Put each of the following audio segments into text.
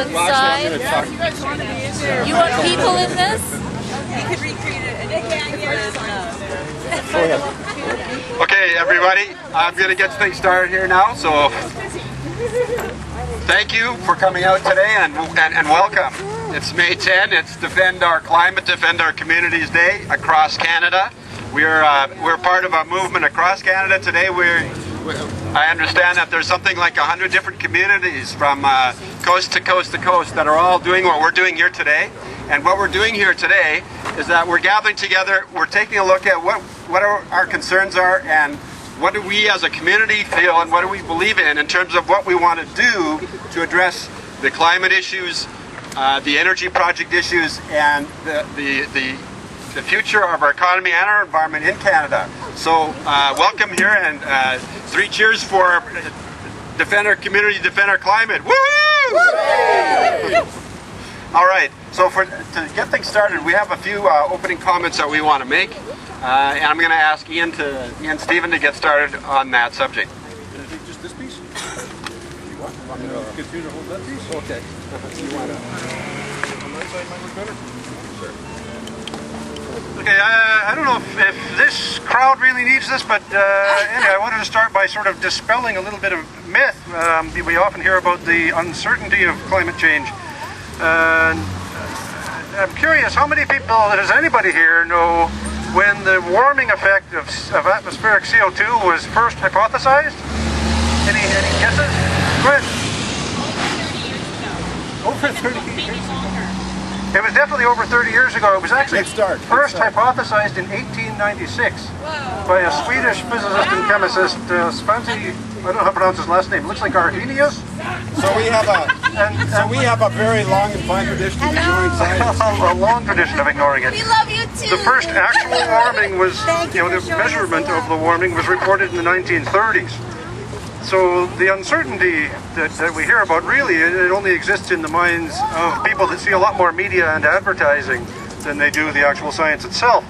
inside. You want people in this? You could recreate it. Okay, everybody, I'm going to get things started here now. So, thank you for coming out today and welcome. It's May 10. It's Defend Our Climate, Defend Our Communities Day across Canada. We're part of a movement across Canada today. I understand that there's something like 100 different communities from coast to coast to coast that are all doing what we're doing here today. And what we're doing here today is that we're gathering together, we're taking a look at what our concerns are and what do we as a community feel and what do we believe in terms of what we want to do to address the climate issues, the energy project issues, and the future of our economy and our environment in Canada. So welcome here, and 3 cheers for Defend Our Community, Defend Our Climate. Woo! All right, so to get things started, we have a few opening comments that we want to make, and I'm going to ask Ian Stephen to get started on that subject. Can I take just this piece? You want? I'm going to continue to hold that piece? Okay. You want to? On that side might work better? Sure. Okay, I don't know if this crowd really needs this, but anyway, I wanted to start by sort of dispelling a little bit of myth. We often hear about the uncertainty of climate change. I'm curious, how many people, does anybody here know when the warming effect of atmospheric CO2 was first hypothesized? Any guesses? Go ahead. Over 30 years ago. It was definitely over 30 years ago. It was actually first hypothesized in 1896 by a Swedish physicist and chemist, Svante, I don't know how to pronounce his last name. It looks like Arrhenius. So we have a very long and fine tradition of ignoring science. A long tradition of ignoring it. We love you too. The first actual warming was, the measurement of the warming was reported in the 1930s. So the uncertainty that we hear about, really, it only exists in the minds of people that see a lot more media and advertising than they do the actual science itself.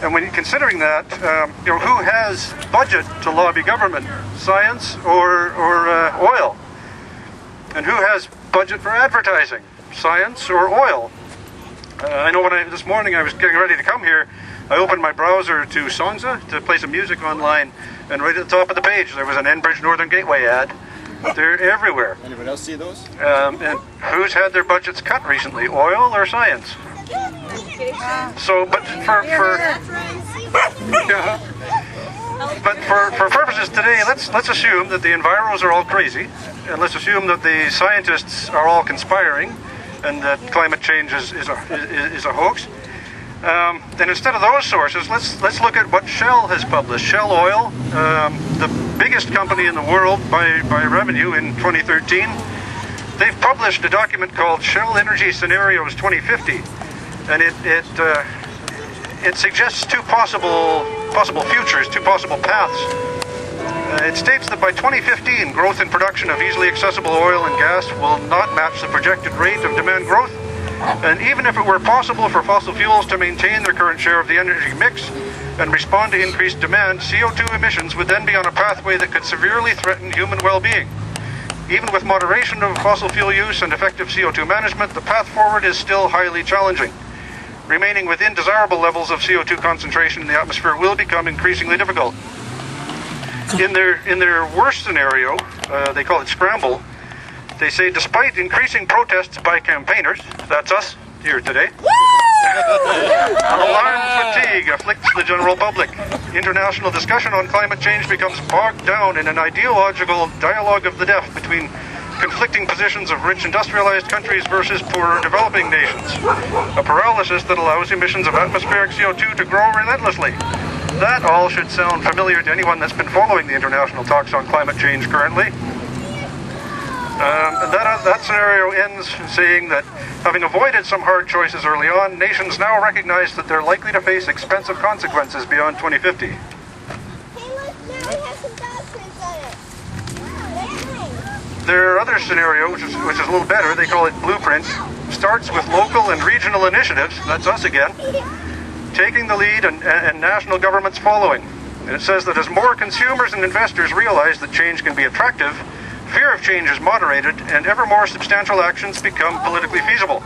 And when you're considering that, who has budget to lobby government? Science or oil? And who has budget for advertising? Science or oil? I know this morning I was getting ready to come here, I opened my browser to Songza to play some music online, and right at the top of the page there was an Enbridge Northern Gateway ad. They're everywhere. Anybody else see those? And who's had their budgets cut recently, oil or science? So, but for purposes today, let's assume that the enviros are all crazy, and let's assume that the scientists are all conspiring, and that climate change is a hoax. And instead of those sources, let's look at what Shell has published. Shell Oil, the biggest company in the world by revenue in 2013, they've published a document called Shell Energy Scenarios 2050, and it suggests two possible futures, two possible paths. It states that by 2015, growth in production of easily accessible oil and gas will not match the projected rate of demand growth. And even if it were possible for fossil fuels to maintain their current share of the energy mix and respond to increased demand, CO2 emissions would then be on a pathway that could severely threaten human well-being. Even with moderation of fossil fuel use and effective CO2 management, the path forward is still highly challenging. Remaining within desirable levels of CO2 concentration in the atmosphere will become increasingly difficult. In their worst scenario, they call it scramble, they say despite increasing protests by campaigners, that's us here today, alarm fatigue afflicts the general public. International discussion on climate change becomes bogged down in an ideological dialogue of the deaf between conflicting positions of rich industrialized countries versus poorer developing nations. A paralysis that allows emissions of atmospheric CO2 to grow relentlessly. That all should sound familiar to anyone that's been following the international talks on climate change currently. That scenario ends saying that, having avoided some hard choices early on, nations now recognize that they're likely to face expensive consequences beyond 2050. Hey, look, now we have some dog prints on it. Their other scenario, which is a little better, they call it blueprint, starts with local and regional initiatives, that's us again, taking the lead and national governments following. And it says that as more consumers and investors realize that change can be attractive, fear of change is moderated, and ever more substantial actions become politically feasible.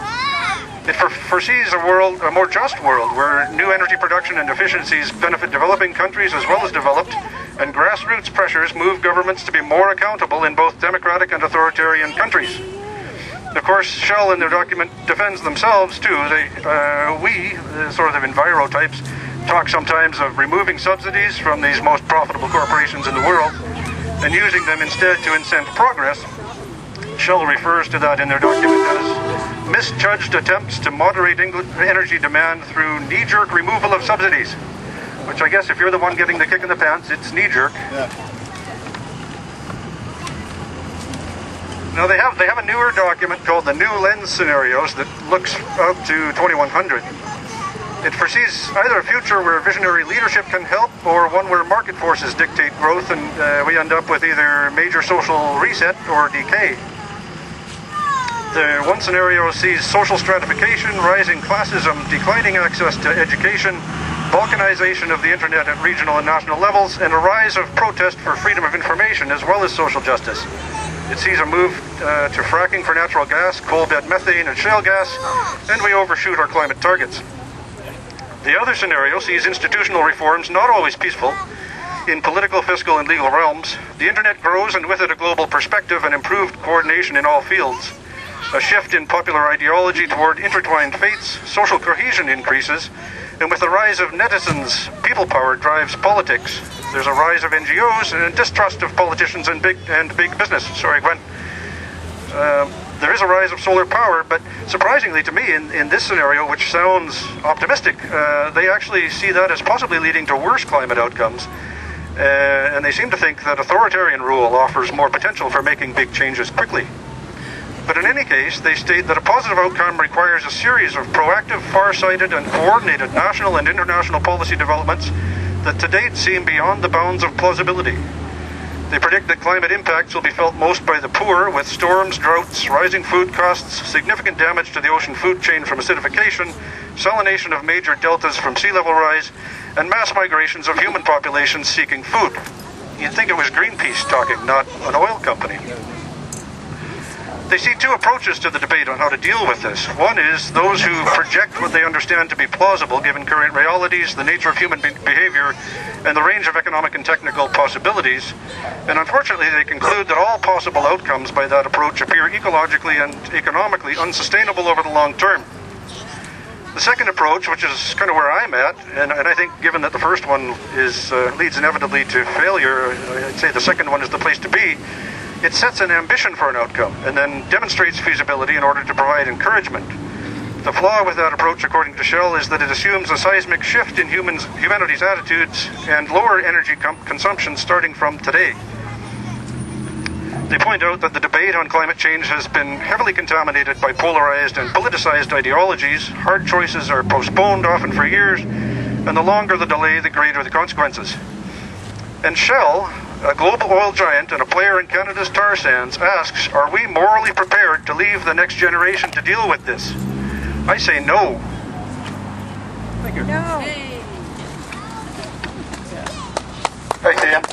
It foresees a more just world, where new energy production and efficiencies benefit developing countries as well as developed, and grassroots pressures move governments to be more accountable in both democratic and authoritarian countries. Of course, Shell in their document defends themselves too. We, sort of enviro types, talk sometimes of removing subsidies from these most profitable corporations in the world and using them instead to incent progress. Shell refers to that in their document as misjudged attempts to moderate energy demand through knee-jerk removal of subsidies. Which I guess if you're the one getting the kick in the pants, it's knee-jerk. Yeah. Now they have a newer document called the New Lens Scenarios that looks out to 2100. It foresees either a future where visionary leadership can help, or one where market forces dictate growth, and we end up with either major social reset or decay. The one scenario sees social stratification, rising classism, declining access to education, balkanization of the internet at regional and national levels, and a rise of protest for freedom of information as well as social justice. It sees a move to fracking for natural gas, coal bed methane, and shale gas, and we overshoot our climate targets. The other scenario sees institutional reforms, not always peaceful, in political, fiscal, and legal realms. The internet grows, and with it a global perspective and improved coordination in all fields. A shift in popular ideology toward intertwined fates, social cohesion increases, and with the rise of netizens, people power drives politics. There's a rise of NGOs and distrust of politicians and big business. Sorry, Gwen. There is a rise of solar power, but surprisingly to me, in this scenario, which sounds optimistic, they actually see that as possibly leading to worse climate outcomes. And they seem to think that authoritarian rule offers more potential for making big changes quickly. But in any case, they state that a positive outcome requires a series of proactive, far-sighted, and coordinated national and international policy developments that to date seem beyond the bounds of plausibility. They predict that climate impacts will be felt most by the poor, with storms, droughts, rising food costs, significant damage to the ocean food chain from acidification, salination of major deltas from sea level rise, and mass migrations of human populations seeking food. You'd think it was Greenpeace talking, not an oil company. They see two approaches to the debate on how to deal with this. One is those who project what they understand to be plausible given current realities, the nature of human behavior, and the range of economic and technical possibilities. And unfortunately, they conclude that all possible outcomes by that approach appear ecologically and economically unsustainable over the long term. The second approach, which is kind of where I'm at, and I think given that the first one leads inevitably to failure, I'd say the second one is the place to be. It sets an ambition for an outcome and then demonstrates feasibility in order to provide encouragement. The flaw with that approach, according to Shell, is that it assumes a seismic shift in humanity's attitudes and lower energy consumption starting from today. They point out that the debate on climate change has been heavily contaminated by polarized and politicized ideologies. Hard choices are postponed, often for years, and the longer the delay, the greater the consequences. And Shell, a global oil giant and a player in Canada's tar sands, asks, are we morally prepared to leave the next generation to deal with this? I say no. Thank you. No. Thanks, Ian.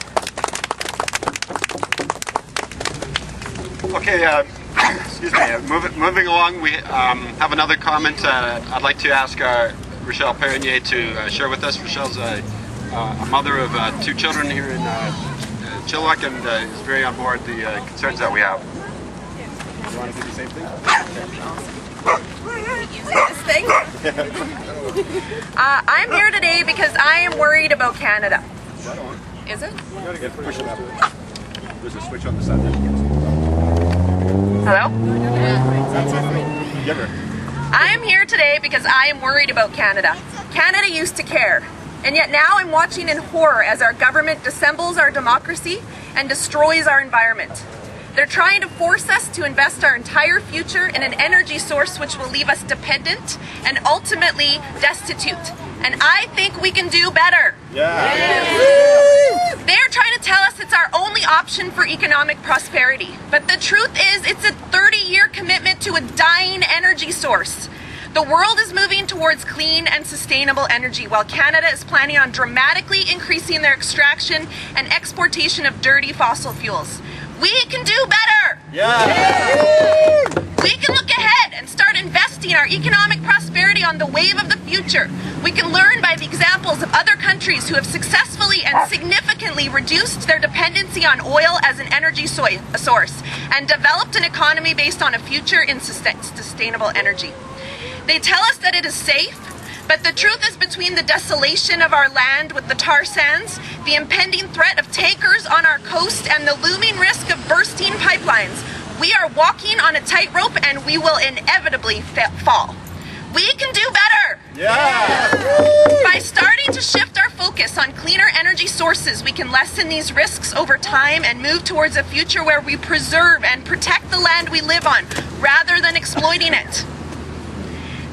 Okay, excuse me. Moving along, we have another comment. I'd like to ask Rochelle Perronier to share with us. Rochelle's a mother of 2 children here in Chilliwack, and is very on board the concerns that we have. You want to do the same thing? I'm here today because I am worried about Canada. Is that on? Is it? You gotta get push it up. There's a switch on the side there. Hello? That's it. Give her. I am here today because I am worried about Canada. Canada used to care. And yet now I'm watching in horror as our government dissembles our democracy and destroys our environment. They're trying to force us to invest our entire future in an energy source which will leave us dependent and ultimately destitute. And I think we can do better. Yeah. They're trying to tell us it's our only option for economic prosperity. But the truth is, it's a 30-year commitment to a dying energy source. The world is moving towards clean and sustainable energy, while Canada is planning on dramatically increasing their extraction and exportation of dirty fossil fuels. We can do better! We can look ahead and start investing our economic prosperity on the wave of the future. We can learn by the examples of other countries who have successfully and significantly reduced their dependency on oil as an energy source and developed an economy based on a future in sustainable energy. They tell us that it is safe, but the truth is between the desolation of our land with the tar sands, the impending threat of tankers on our coast, and the looming risk of bursting pipelines, we are walking on a tightrope and we will inevitably fall. We can do better! By starting to shift our focus on cleaner energy sources, we can lessen these risks over time and move towards a future where we preserve and protect the land we live on, rather than exploiting it.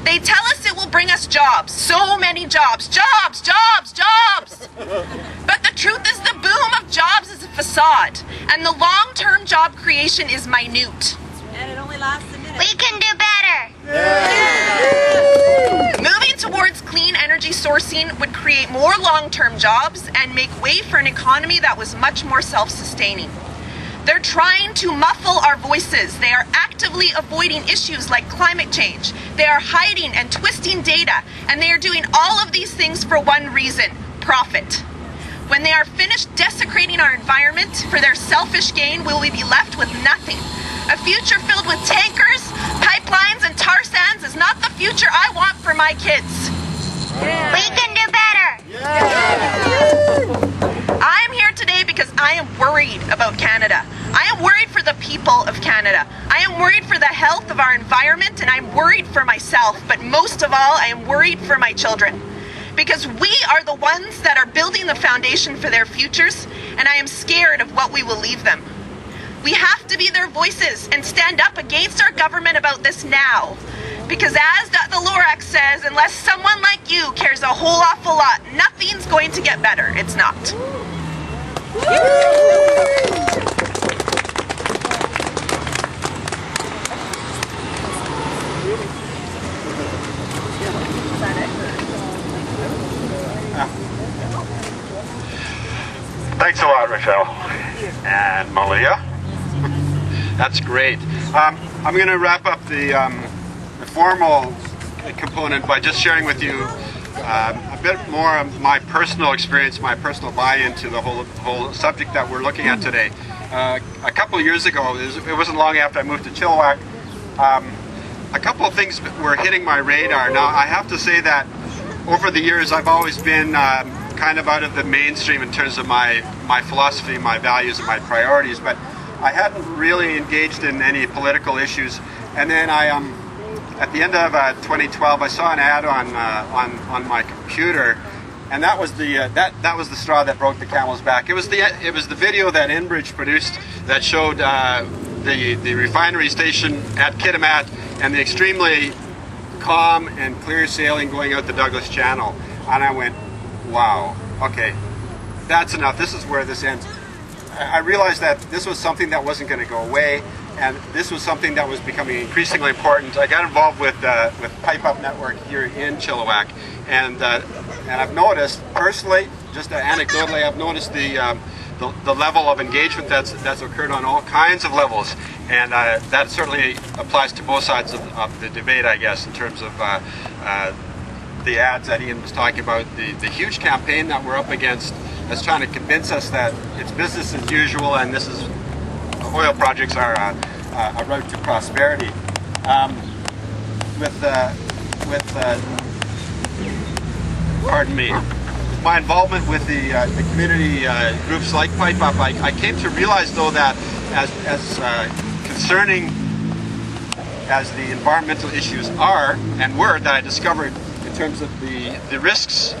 They tell us it will bring us jobs, so many jobs, jobs, jobs, jobs. But the truth is the boom of jobs is a facade, and the long-term job creation is minute. And it only lasts a minute. We can do better. Moving towards clean energy sourcing would create more long-term jobs and make way for an economy that was much more self-sustaining. They're trying to muffle our voices. They are actively avoiding issues like climate change. They are hiding and twisting data, and they are doing all of these things for one reason: profit. When they are finished desecrating our environment for their selfish gain, will we be left with nothing? A future filled with tankers, pipelines, and tar sands is not the future I want for my kids. We can do better. I am here today because I am worried about Canada. I am worried for the people of Canada. I am worried for the health of our environment, and I'm worried for myself, but most of all, I am worried for my children. Because we are the ones that are building the foundation for their futures, and I am scared of what we will leave them. We have to be their voices and stand up against our government about this now. Because as the Lorax says, unless someone like you cares a whole awful lot, nothing's going to get better. It's not. Thanks a lot, Rochelle. And Malia? That's great. I'm going to wrap up the formal component by just sharing with you a bit more of my personal experience, my personal buy-in to the whole subject that we're looking at today. A couple of years ago, it wasn't long after I moved to Chilliwack, a couple of things were hitting my radar. Now, I have to say that over the years, I've always been kind of out of the mainstream in terms of my philosophy, my values, and my priorities, but I hadn't really engaged in any political issues. And then at the end of 2012, I saw an ad on my computer, and that was the straw that broke the camel's back. It was the video that Enbridge produced that showed the refinery station at Kitimat and the extremely calm and clear sailing going out the Douglas Channel. And I went, wow, okay, that's enough. This is where this ends. I realized that this was something that wasn't going to go away, and this was something that was becoming increasingly important. I got involved with Pipe Up Network here in Chilliwack, and I've noticed personally, just anecdotally, I've noticed the level of engagement that's occurred on all kinds of levels, and that certainly applies to both sides of the debate, I guess, in terms of the ads that Ian was talking about, the huge campaign that we're up against that's trying to convince us that it's business as usual and oil projects are a route to prosperity. Pardon me. My involvement with the community groups like Pipe Up, I came to realize, though, that as concerning as the environmental issues are and were that I discovered in terms of the risks